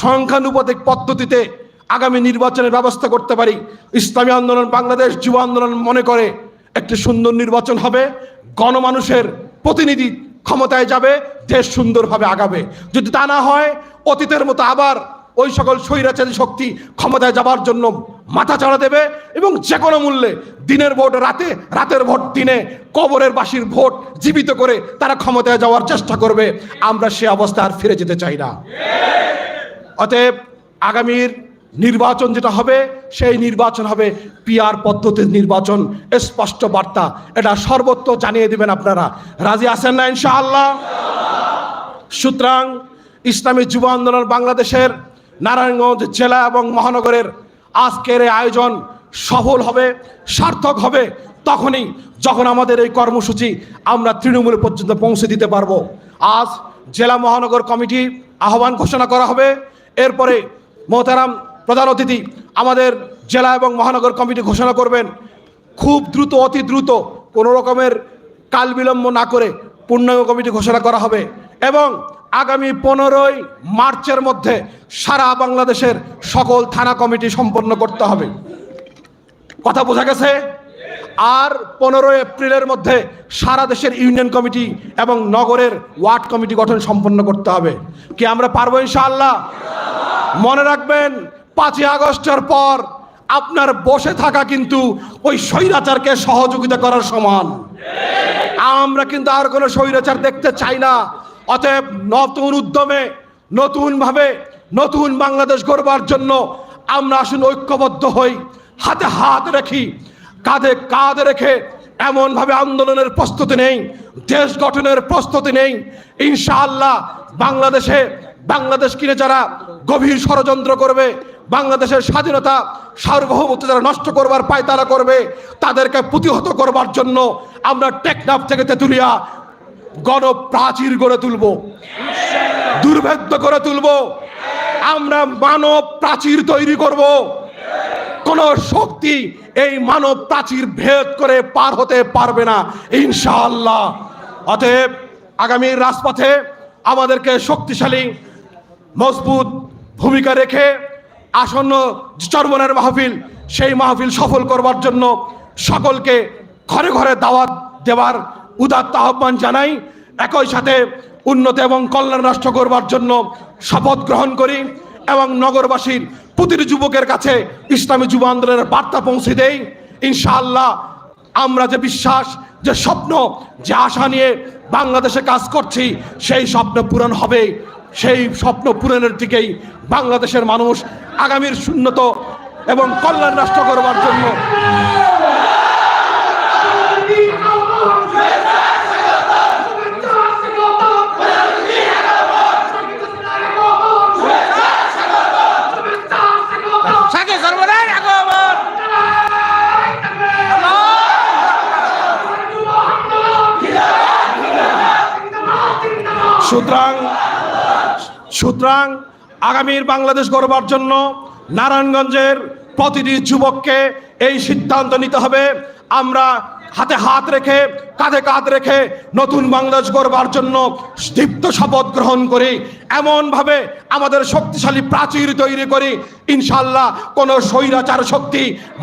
সংখ্যানুপাতিক পদ্ধতিতে আগামী নির্বাচনের ব্যবস্থা করতে পারি। ইসলামী আন্দোলন বাংলাদেশ যুব আন্দোলন মনে করে একটি সুন্দর নির্বাচন হবে, গণমানুষের প্রতিনিধি ক্ষমতায় যাবে, দেশ সুন্দরভাবে আগাবে। যদি তা না হয় অতীতের মতো আবার ওই সকল স্বৈরাচারী শক্তি ক্ষমতায় যাবার জন্য মাথা চাড়া দেবে এবং যে কোনো মূল্যে দিনের ভোট রাতে, রাতের ভোট দিনে, কবরের বাসির ভোট জীবিত করে তারা ক্ষমতায় যাওয়ার চেষ্টা করবে। আমরা সে অবস্থা আর ফিরে যেতে চাই না। অতএব আগামীর নির্বাচন যেটা হবে সেই নির্বাচন হবে পিআর পদ্ধতির নির্বাচন। স্পষ্ট বার্তা, এটা সর্বত্র জানিয়ে দিবেন আপনারা। রাজি আছেন না ইনশাআল্লাহ? সুতরাং ইসলামী যুব আন্দোলন বাংলাদেশের নারায়ণগঞ্জ জেলা এবং মহানগরের আজকের এই আয়োজন সফল হবে, সার্থক হবে তখনই যখন আমাদের এই কর্মসূচি আমরা তৃণমূল পর্যন্ত পৌঁছে দিতে পারবো। আজ জেলা মহানগর কমিটি আহ্বান ঘোষণা করা হবে, এরপরে মোহতারাম প্রধান অতিথি আমাদের জেলা এবং মহানগর কমিটি ঘোষণা করবেন। খুব দ্রুত, অতি দ্রুত, কোনো রকমের কাল বিলম্ব না করে পূর্ণাঙ্গ কমিটি ঘোষণা করা হবে এবং আগামী 15ই মার্চের মধ্যে সারা বাংলাদেশের সকল থানা কমিটি সম্পন্ন করতে হবে। কথা বোঝা গেছে? আর 15 এপ্রিলের মধ্যে সারা দেশের ইউনিয়ন কমিটি এবং নগরের ওয়ার্ড কমিটি গঠন সম্পন্ন করতে হবে। কি আমরা পারবো ইনশাআল্লাহ? মনে রাখবেন, 5ই আগস্টের পর আপনার বসে থাকা কিন্তু ওই স্বৈরাচারকে সহযোগিতা করার সমান। আমরা কিন্তু আর কোনো স্বৈরাচার দেখতে চাই না। অতএব নতুন উদ্যমে, নতুনভাবে নতুন বাংলাদেশ গড়বার জন্য আমরা আসুন ঐক্যবদ্ধ হই, হাতে হাত রাখি, কাঁধে কাঁধ রেখে এমনভাবে আন্দোলনের প্রস্তুতি নেই, দেশ গঠনের প্রস্তুতি নেই। ইনশাআল্লাহ বাংলাদেশ কিনে যারা গভীর ষড়যন্ত্র করবে, বাংলাদেশের স্বাধীনতা সার্বভৌমত্ব যারা নষ্ট করবার পায়তারা করবে, তাদেরকে প্রতিহত করবার জন্য আমরা টেকনাফ থেকে তেতুলিয়া গণপ্রাচীর গড়ে তুলব, দুর্ভেদ্য করে তুলব। আমরা মানব প্রাচীর তৈরি করব। কোন শক্তি এই মানব প্রাচীর ভেদ করে পার হতে পারবে না ইনশাআল্লাহ। অতএব আগামীর রাজপথে আমাদেরকে শক্তিশালী মজবুত ভূমিকা রেখে আসন্ন চরমনের মাহফিল, সেই মাহফিল সফল করবার জন্য সকলকে ঘরে ঘরে দাওয়াত দেওয়ার উদাত্ত আহ্বান জানাই। একই সাথে উন্নত এবং কল্যাণ রাষ্ট্র করবার জন্য শপথ গ্রহণ করি এবং নগরবাসীর প্রতিটি যুবকের কাছে ইসলামী যুব আন্দোলনের বার্তা পৌঁছে দেই। ইনশাআল্লাহ আমরা যে বিশ্বাস, যে স্বপ্ন, যে আশা নিয়ে বাংলাদেশে কাজ করছি, সেই স্বপ্ন পূরণ হবে। সেই স্বপ্ন পূরণের দিকেই বাংলাদেশের মানুষ আগামীর উন্নত এবং কল্যাণ রাষ্ট্র করবার জন্য সুতরাং আগামীর বাংলাদেশ গড়বার জন্য নারায়ণগঞ্জের প্রতিটি যুবককে এই সিদ্ধান্ত নিতে হবে। আমরা হাতে হাত রেখে, কাঁধে কাঁধ রেখে নতুন বাংলাদেশ গড়বার জন্য দীপ্ত শপথ গ্রহণ করি, এমনভাবে আমাদের শক্তিশালী প্রাচীর তৈরি করি ইনশাআল্লাহ কোনো স্বৈরাচার শক্তি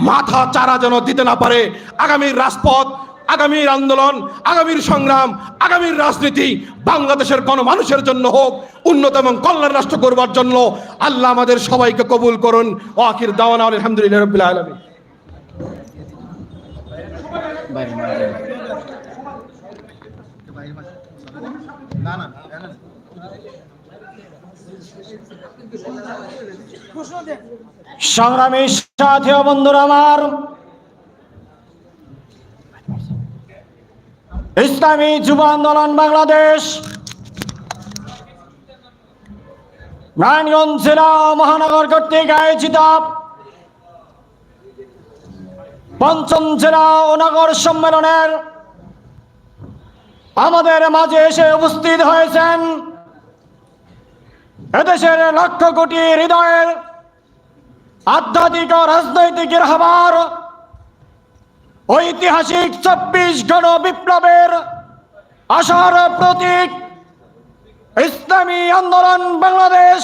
মাথা চারা যেন দিতে না পারে। আগামীর রাজপথ, আগামীর আন্দোলন, আগামীর সংগ্রাম, আগামীর রাজনীতি বাংলাদেশের গণমানুষের জন্য হোক, উন্নত এবং কল্যাণ রাষ্ট্র করবার জন্য। আল্লাহ আমাদের সবাইকে কবুল করুন। আখির দাওয়ানা আলহামদুলিল্লাহ রাব্বিল আলামিন। সংগ্রামী সাথী ও বন্ধুরা আমার, ইসলামী যুব আন্দোলন বাংলাদেশ নারায়ণগঞ্জ জেলা মহানগর কর্তৃক আয়োজিত ৫ম জেলা ও নগর সম্মেলনের আমাদের মাঝে এসে উপস্থিত হয়েছেন এদেশের লক্ষ কোটি হৃদয়ের আধ্যাত্মিক ও রাজনৈতিক রাহবার, ঐতিহাসিক ২৪ গণ বিপ্লবের আশার প্রতীক ইসলামী আন্দোলন বাংলাদেশ